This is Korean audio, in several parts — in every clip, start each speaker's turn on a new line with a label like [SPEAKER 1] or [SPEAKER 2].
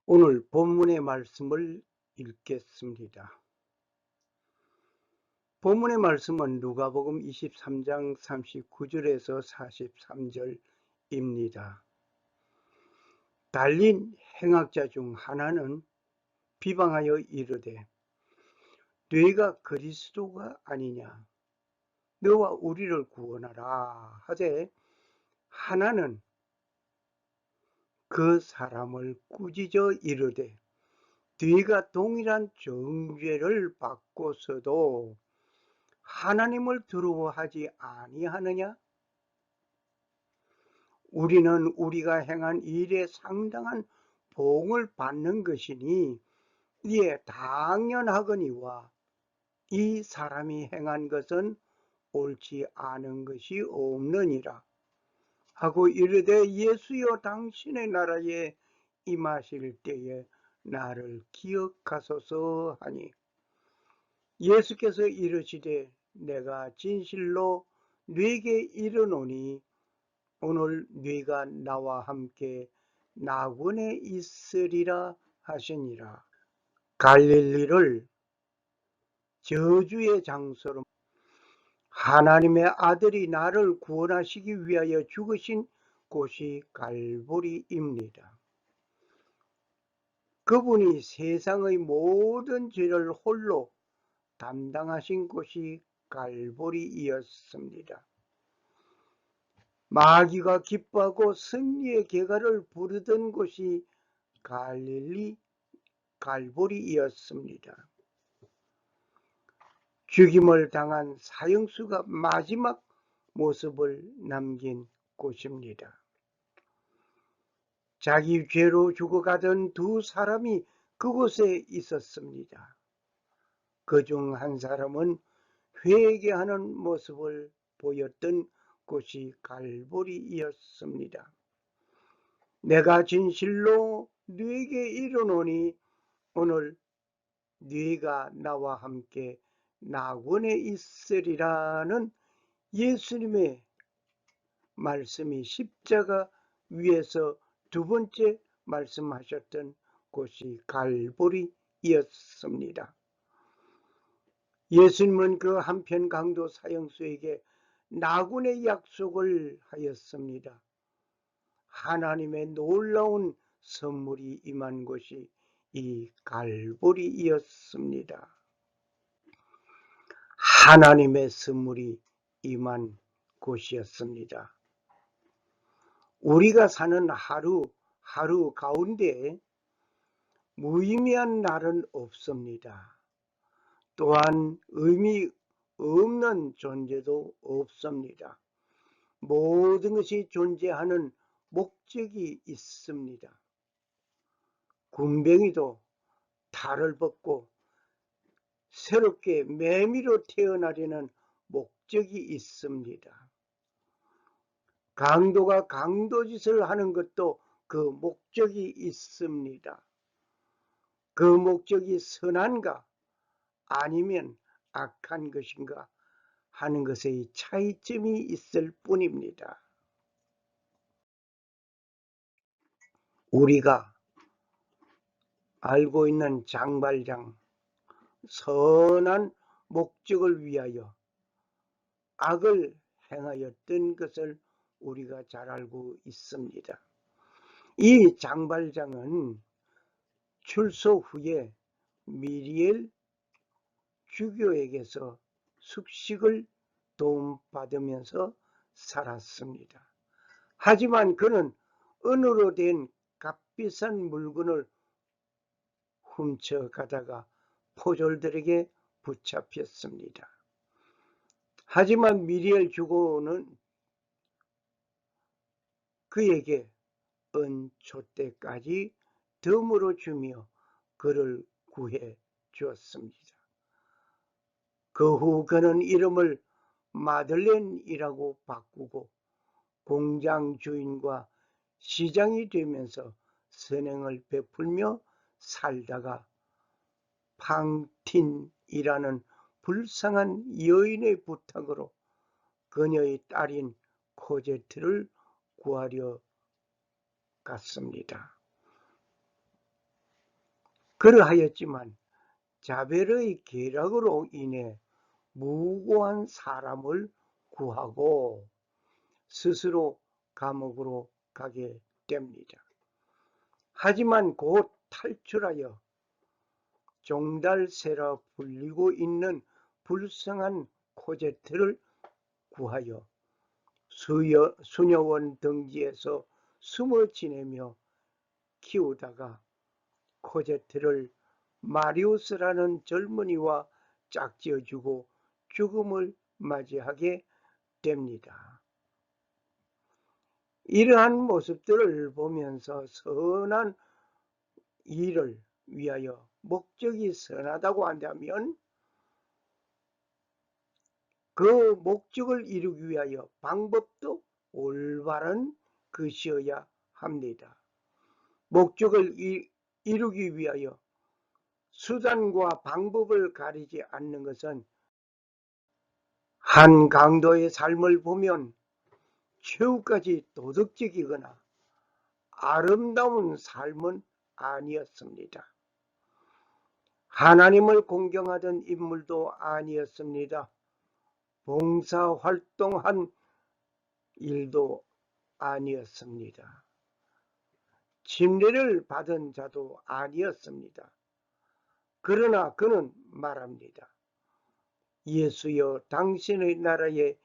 [SPEAKER 1] 오늘 본문의 말씀을 읽겠습니다. 본문의 말씀은 누가복음 23장 39절에서 43절입니다. 달린 행악자 중 하나는 비방하여 이르되 네가 그리스도가 아니냐, 너와 우리를 구원하라 하되, 하나는 그 사람을 꾸짖어 이르되 네가 동일한 정죄를 받고서도 하나님을 두려워하지 아니하느냐? 우리는 우리가 행한 일에 상당한 보응을 받는 것이니 이에 당연하거니와 이 사람이 행한 것은 옳지 않은 것이 없느니라 하고 이르되, 예수여 당신의 나라에 임하실 때에 나를 기억하소서 하니, 예수께서 이르시되 내가 진실로 네게 이르노니 오늘 네가 나와 함께 낙원에 있으리라 하시니라. 갈릴리를 저주의 장소로, 하나님의 아들이 나를 구원하시기 위하여 죽으신 곳이 갈보리입니다. 그분이 세상의 모든 죄를 홀로 담당하신 곳이 갈보리이었습니다. 마귀가 기뻐하고 승리의 개가를 부르던 곳이 갈보리이었습니다. 죽임을 당한 사형수가 마지막 모습을 남긴 곳입니다. 자기 죄로 죽어가던 두 사람이 그곳에 있었습니다. 그중 한 사람은 회개하는 모습을 보였던 곳이 갈보리이었습니다. 내가 진실로 네게 이르노니 오늘 네가 나와 함께 낙원에 있으리라는 예수님의 말씀이 십자가 위에서 두 번째 말씀하셨던 곳이 갈보리이었습니다. 예수님은 그 한편 강도 사형수에게 낙원의 약속을 하였습니다. 하나님의 놀라운 선물이 임한 곳이 이 갈보리이었습니다. 하나님의 선물이 임한 곳이었습니다. 우리가 사는 하루 가운데 무의미한 날은 없습니다. 또한 의미 없는 존재도 없습니다. 모든 것이 존재하는 목적이 있습니다. 군뱅이도 탈을 벗고 새롭게 매미로 태어나려는 목적이 있습니다. 강도가 강도짓을 하는 것도 그 목적이 있습니다. 그 목적이 선한가 아니면 악한 것인가 하는 것의 차이점이 있을 뿐입니다. 우리가 알고 있는 장발장, 선한 목적을 위하여 악을 행하였던 것을 우리가 잘 알고 있습니다. 이 장발장은 출소 후에 미리엘 주교에게서 숙식을 도움받으면서 살았습니다. 하지만 그는 은으로 된 값비싼 물건을 훔쳐가다가 포졸들에게 붙잡혔습니다. 하지만 미리엘 주교는 그에게 은촛대까지 덤으로 주며 그를 구해 주었습니다. 그 후 그는 이름을 마들렌이라고 바꾸고 공장 주인과 시장이 되면서 선행을 베풀며 살다가 팡틴이라는 불쌍한 여인의 부탁으로 그녀의 딸인 코제트를 구하려 갔습니다. 그러하였지만 자벨의 계략으로 인해 무고한 사람을 구하고 스스로 감옥으로 가게 됩니다. 하지만 곧 탈출하여 종달새라 불리고 있는 불쌍한 코제트를 구하여 수녀원 등지에서 숨어 지내며 키우다가 코제트를 마리우스라는 젊은이와 짝지어주고 죽음을 맞이하게 됩니다. 이러한 모습들을 보면서 선한 일을 위하여 목적이 선하다고 한다면 그 목적을 이루기 위하여 방법도 올바른 것이어야 합니다. 목적을 이루기 위하여 수단과 방법을 가리지 않는 것은 한 강도의 삶을 보면 최후까지 도덕적이거나 아름다운 삶은 아니었습니다. 하나님을 공경하던 인물도 아니었습니다. 봉사활동한 일도 아니었습니다. 침례를 받은 자도 아니었습니다. 그러나 그는 말합니다. 예수여, 당신의 나라에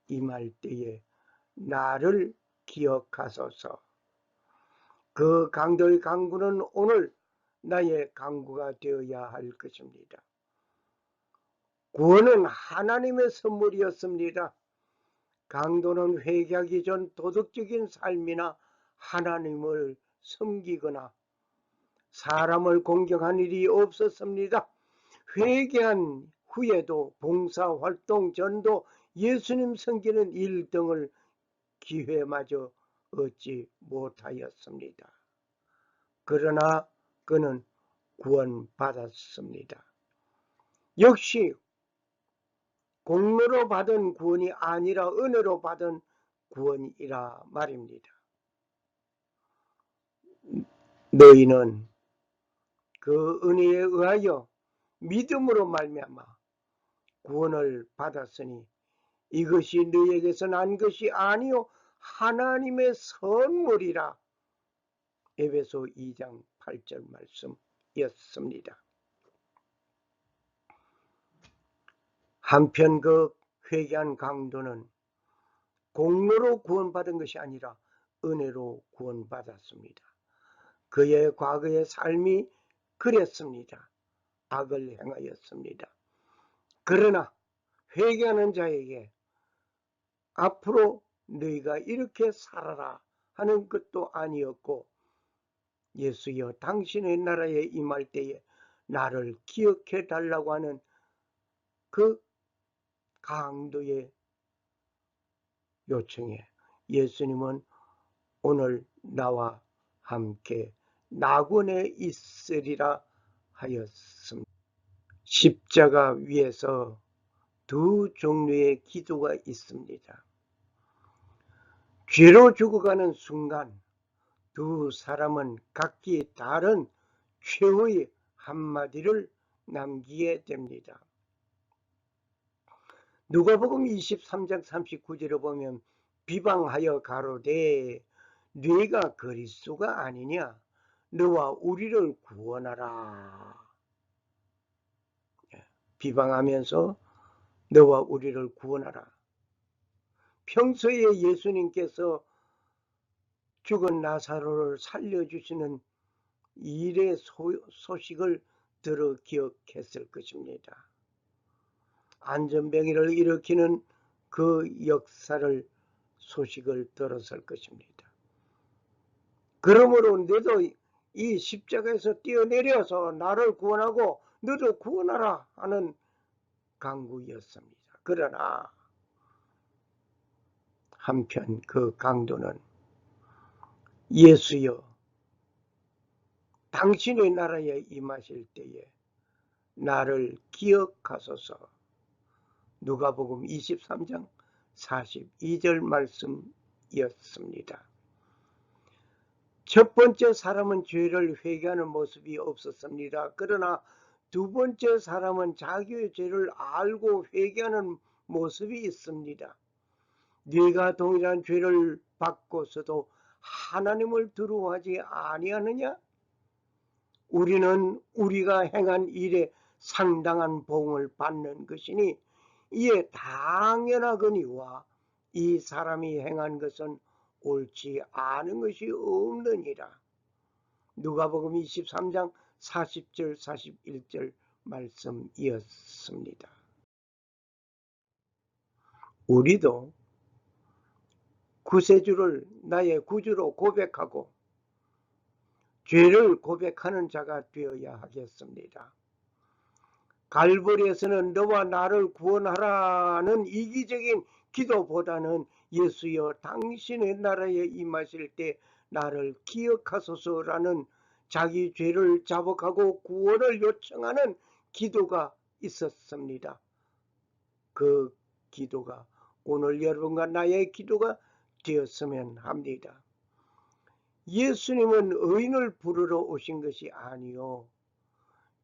[SPEAKER 1] 임할 때에 나를 기억하소서. 그 강도의 강구는 오늘 나의 강구가 되어야 할 것입니다. 구원은 하나님의 선물이었습니다. 강도는 회개하기 전 도덕적인 삶이나 하나님을 섬기거나 사람을 공경한 일이 없었습니다. 회개한 후에도 봉사활동, 전도, 예수님 섬기는 일 등을 기회마저 얻지 못하였습니다. 그러나 그는 구원받았습니다. 역시 공로로 받은 구원이 아니라 은혜로 받은 구원이라 말입니다. 너희는 그 은혜에 의하여 믿음으로 말미암아 구원을 받았으니 이것이 너희에게서 난 것이 아니요 하나님의 선물이라. 에베소 2장 8절 말씀이었습니다. 한편 그 회개한 강도는 공로로 구원받은 것이 아니라 은혜로 구원받았습니다. 그의 과거의 삶이 그랬습니다. 악을 행하였습니다. 그러나 회개하는 자에게 앞으로 너희가 이렇게 살아라 하는 것도 아니었고, 예수여, 당신의 나라에 임할 때에 나를 기억해 달라고 하는 그 강도의 요청에 예수님은 오늘 나와 함께 낙원에 있으리라 하였습니다. 십자가 위에서 두 종류의 기도가 있습니다. 죄로 죽어가는 순간 두 사람은 각기 다른 최후의 한마디를 남기게 됩니다. 누가복음 23장 39절에 보면 비방하여 가로되 네가 그리스도가 아니냐, 너와 우리를 구원하라. 비방하면서 너와 우리를 구원하라. 평소에 예수님께서 죽은 나사로를 살려주시는 일의 소식을 들어 기억했을 것입니다. 안전병이를 일으키는 그 역사를 소식을 들었을 것입니다. 그러므로 너도 이 십자가에서 뛰어내려서 나를 구원하고 너도 구원하라 하는 강구였습니다. 그러나 한편 그 강도는 예수여, 당신의 나라에 임하실 때에 나를 기억하소서. 누가복음 23장 42절 말씀이었습니다. 첫 번째 사람은 죄를 회개하는 모습이 없었습니다. 그러나 두 번째 사람은 자기의 죄를 알고 회개하는 모습이 있습니다. 네가 동일한 죄를 받고서도 하나님을 두려워하지 아니하느냐? 우리는 우리가 행한 일에 상당한 보응을 받는 것이니 이에 당연하거니와 이 사람이 행한 것은 옳지 않은 것이 없느니라. 누가복음 23장 40절 41절 말씀이었습니다. 우리도 구세주를 나의 구주로 고백하고 죄를 고백하는 자가 되어야 하겠습니다. 갈보리에서는 너와 나를 구원하라는 이기적인 기도보다는 예수여 당신의 나라에 임하실 때 나를 기억하소서라는 자기 죄를 자복하고 구원을 요청하는 기도가 있었습니다. 그 기도가 오늘 여러분과 나의 기도가 되었으면 합니다. 예수님은 의인을 부르러 오신 것이 아니요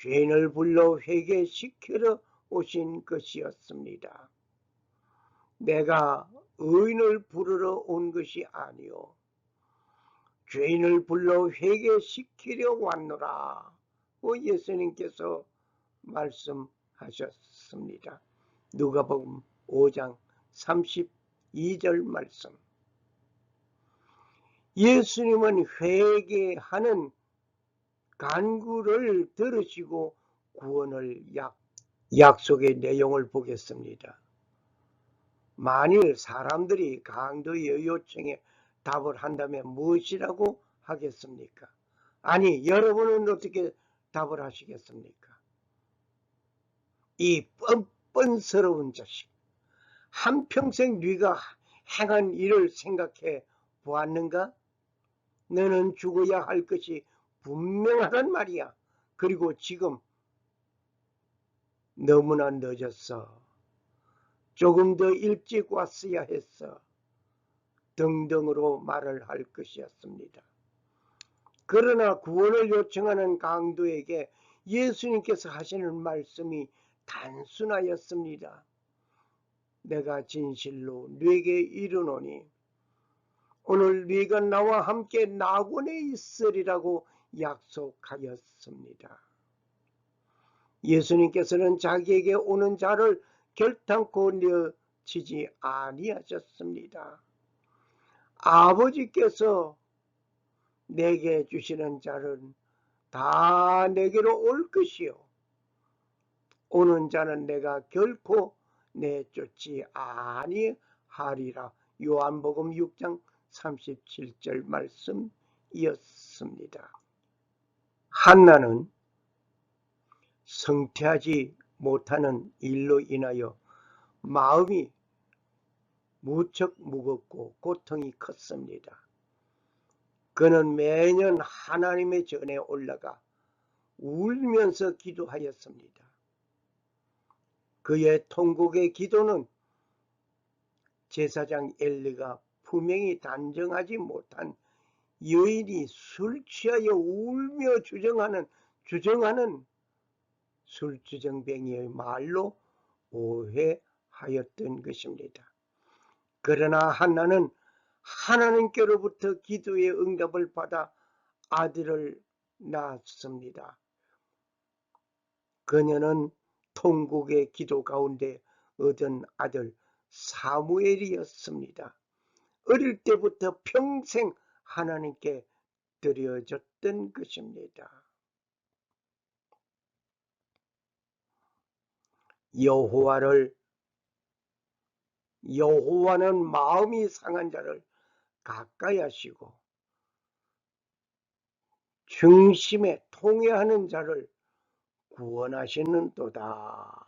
[SPEAKER 1] 죄인을 불러 회개시키러 오신 것이었습니다. 내가 의인을 부르러 온 것이 아니요 죄인을 불러 회개시키려 왔노라 예수님께서 말씀하셨습니다. 누가복음 5장 32절 말씀. 예수님은 회개하는 간구를 들으시고 구원을 약속의 내용을 보겠습니다. 만일 사람들이 강도의 요청에 답을 한다면 무엇이라고 하겠습니까? 아니, 여러분은 어떻게 답을 하시겠습니까? 이 뻔뻔스러운 자식, 한평생 네가 행한 일을 생각해 보았는가? 너는 죽어야 할 것이 분명하단 말이야. 그리고 지금 너무나 늦었어. 조금 더 일찍 왔어야 했어. 등등으로 말을 할 것이었습니다. 그러나 구원을 요청하는 강도에게 예수님께서 하시는 말씀이 단순하였습니다. 내가 진실로 네게 이르노니 오늘 네가 나와 함께 낙원에 있으리라고 약속하였습니다. 예수님께서는 자기에게 오는 자를 결단코 내치지 아니하셨습니다. 아버지께서 내게 주시는 자는 다 내게로 올 것이요 오는 자는 내가 결코 내쫓지 아니하리라. 요한복음 6장 37절 말씀이었습니다. 한나는 성퇴하지 못하는 일로 인하여 마음이 무척 무겁고 고통이 컸습니다. 그는 매년 하나님의 전에 올라가 울면서 기도하였습니다. 그의 통곡의 기도는 제사장 엘리가 분명히 단정하지 못한 여인이 술 취하여 울며 주정하는 술주정뱅이의 말로 오해하였던 것입니다. 그러나 한나는 하나님께로부터 기도의 응답을 받아 아들을 낳았습니다. 그녀는 통곡의 기도 가운데 얻은 아들 사무엘이었습니다. 어릴 때부터 평생 하나님께 드려졌던 것입니다. 여호와는 마음이 상한 자를 가까이 하시고 중심에 통회하는 자를 구원하시는도다.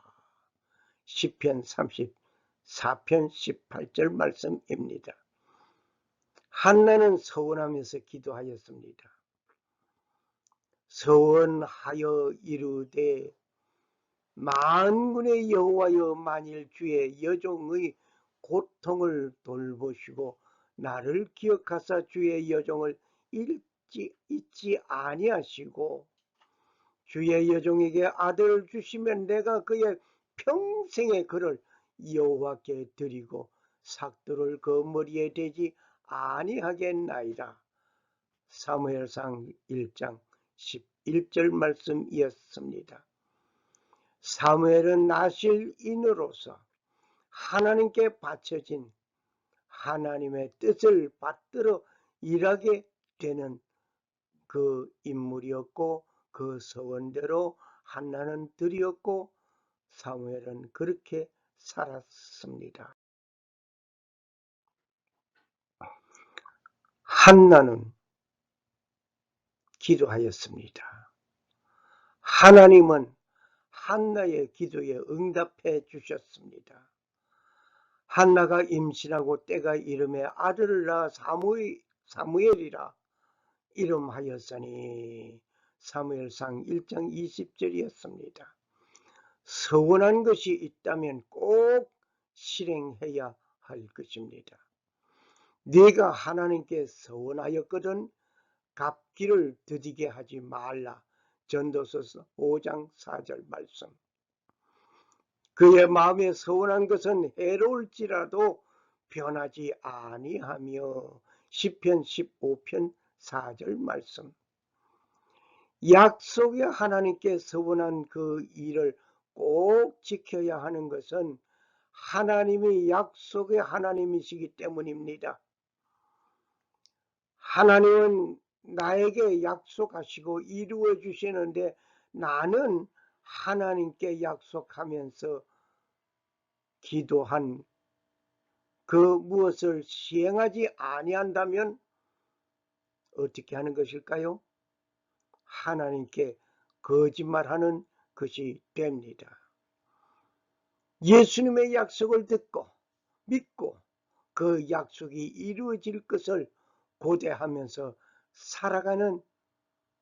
[SPEAKER 1] 시편 34편 18절 말씀입니다. 한나는 서원하면서 기도하였습니다. 서원하여 이르되 만군의 여호와여 만일 주의 여종의 고통을 돌보시고 나를 기억하사 주의 여종을 잊지 아니하시고 주의 여종에게 아들을 주시면 내가 그의 평생의 그를 여호와께 드리고 삭도를 그 머리에 대지 아니하겠나이다. 사무엘상 1장 11절 말씀이었습니다. 사무엘은 나실인으로서 하나님께 바쳐진 하나님의 뜻을 받들어 일하게 되는 그 인물이었고 그 서원대로 한나는 드리었고 사무엘은 그렇게 살았습니다. 한나는 기도하였습니다. 하나님은 한나의 기도에 응답해 주셨습니다. 한나가 임신하고 때가 이름에 아들을 낳아 사무엘이라 이름하였으니 사무엘상 1장 20절이었습니다. 서원한 것이 있다면 꼭 실행해야 할 것입니다. 네가 하나님께 서원하였거든 갚기를 더디게 하지 말라. 전도서 5장 4절 말씀. 그의 마음에 서원한 것은 해로울지라도 변하지 아니하며 시편 15편 4절 말씀. 약속의 하나님께 서원한 그 일을 꼭 지켜야 하는 것은 하나님이 약속의 하나님이시기 때문입니다. 하나님은 나에게 약속하시고 이루어 주시는데 나는 하나님께 약속하면서 기도한 그 무엇을 시행하지 아니한다면 어떻게 하는 것일까요? 하나님께 거짓말하는 것이 됩니다. 예수님의 약속을 듣고 믿고 그 약속이 이루어질 것을 고대하면서 살아가는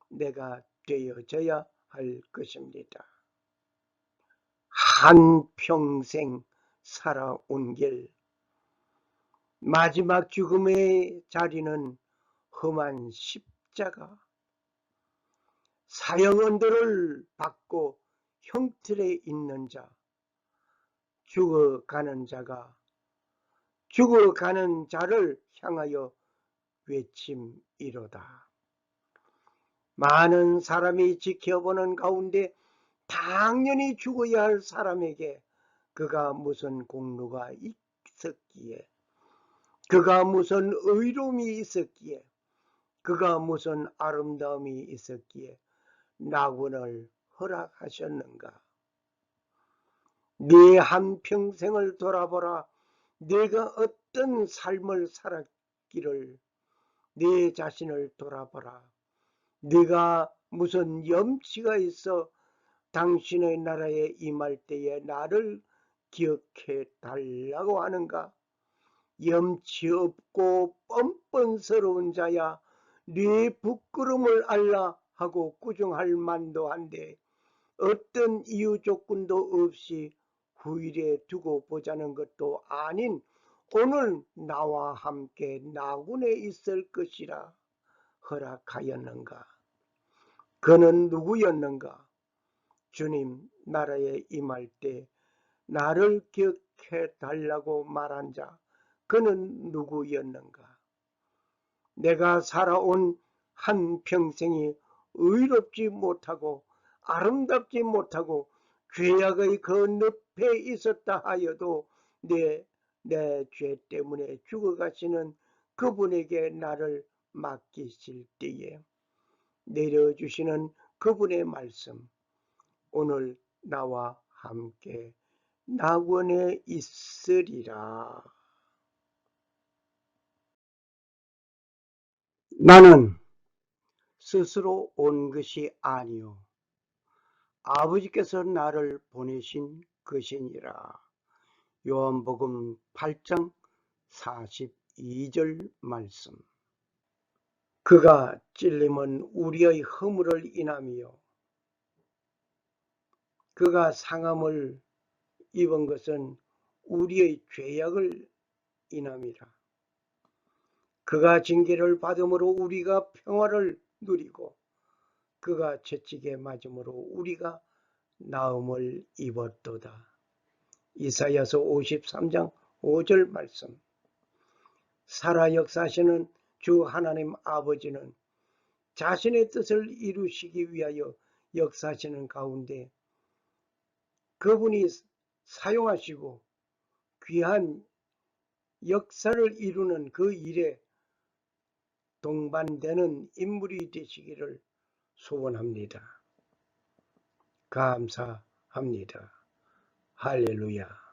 [SPEAKER 1] 내가 되어져야 할 것입니다. 한평생 살아온 길 마지막 죽음의 자리는 험한 십자가, 사형언도를 받고 형틀에 있는 자, 죽어가는 자를 향하여 외침이로다. 많은 사람이 지켜보는 가운데 당연히 죽어야 할 사람에게 그가 무슨 공로가 있었기에, 그가 무슨 의로움이 있었기에, 그가 무슨 아름다움이 있었기에 낙원을 허락하셨는가? 네 한평생을 돌아보라. 네가 어떤 삶을 살았기를 네 자신을 돌아보라. 네가 무슨 염치가 있어 당신의 나라에 임할 때에 나를 기억해 달라고 하는가? 염치 없고 뻔뻔스러운 자야, 네 부끄러움을 알라 하고 꾸중할 만도 한데 어떤 이유 조건도 없이 후일에 두고 보자는 것도 아닌 오늘 나와 함께 나군에 있을 것이라 허락하였는가? 그는 누구였는가? 주님 나라에 임할 때 나를 기억해 달라고 말한 자, 그는 누구였는가? 내가 살아온 한평생이 의롭지 못하고 아름답지 못하고 죄악의 그 늪에 있었다 하여도 내 죄 때문에 죽어가시는 그분에게 나를 맡기실 때에 내려주시는 그분의 말씀, 오늘 나와 함께 낙원에 있으리라. 나는 스스로 온 것이 아니요 아버지께서 나를 보내신 것이니라. 요한복음 8장 42절 말씀. 그가 찔림은 우리의 허물을 인하며 그가 상함을 입은 것은 우리의 죄악을 인함이라. 그가 징계를 받음으로 우리가 평화를 누리고 그가 채찍에 맞음으로 우리가 나음을 입었도다. 이사야서 53장 5절 말씀. 살아 역사하시는 주 하나님 아버지는 자신의 뜻을 이루시기 위하여 역사하시는 가운데 그분이 사용하시고 귀한 역사를 이루는 그 일에 동반되는 인물이 되시기를 소원합니다. 감사합니다. 할렐루야.